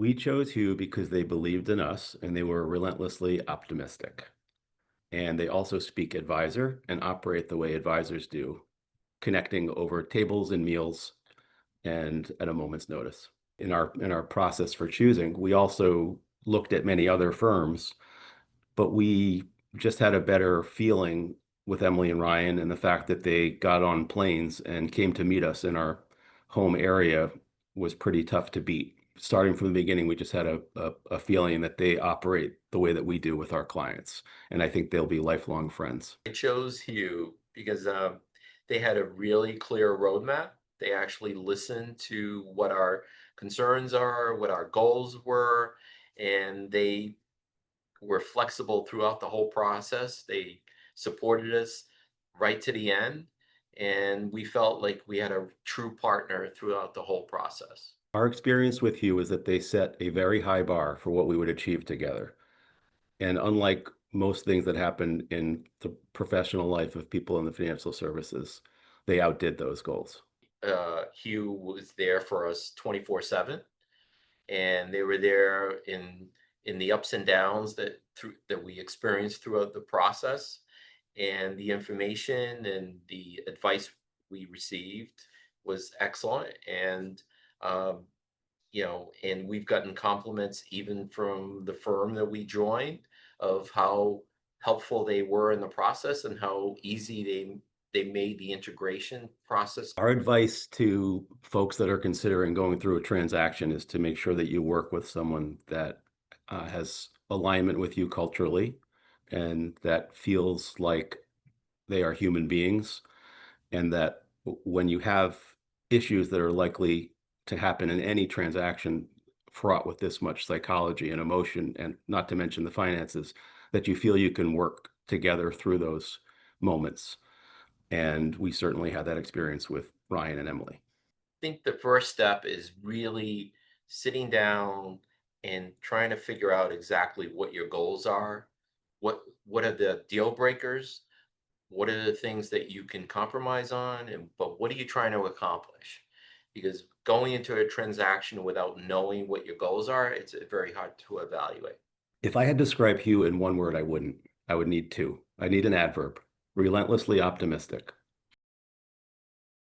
We chose Hugh because they believed in us and they were relentlessly optimistic. And they also speak advisor and operate the way advisors do, connecting over tables and meals and at a moment's notice. In our process for choosing, we also looked at many other firms, but we just had a better feeling with Emily and Ryan, and the fact that they got on planes and came to meet us in our home area was pretty tough to beat. Starting from the beginning, we just had a feeling that they operate the way that we do with our clients, and I think they'll be lifelong friends. I chose Hugh because they had a really clear roadmap. They actually listened to what our concerns are, what our goals were, and they were flexible throughout the whole process. They supported us right to the end, and we felt like we had a true partner throughout the whole process. Our experience with Hugh is that they set a very high bar for what we would achieve together. And unlike most things that happen in the professional life of people in the financial services, they outdid those goals. Hugh was there for us 24/7, and they were there in the ups and downs that we experienced throughout the process, and the information and the advice we received was excellent. And um, and we've gotten compliments even from the firm that we joined of how helpful they were in the process and how easy they made the integration process. Our advice to folks that are considering going through a transaction is to make sure that you work with someone that has alignment with you culturally and that feels like they are human beings, and that when you have issues that are likely to happen in any transaction fraught with this much psychology and emotion, and not to mention the finances, that you feel you can work together through those moments. And we certainly had that experience with Ryan and Emily. Think the first step is really sitting down and trying to figure out exactly what your goals are. What are the deal breakers? What are the things that you can compromise on? And but what are you trying to accomplish? Because going into a transaction without knowing what your goals are, it's very hard to evaluate. If I had to describe Hugh in one word, I wouldn't. I would need two. I need an adverb: relentlessly optimistic.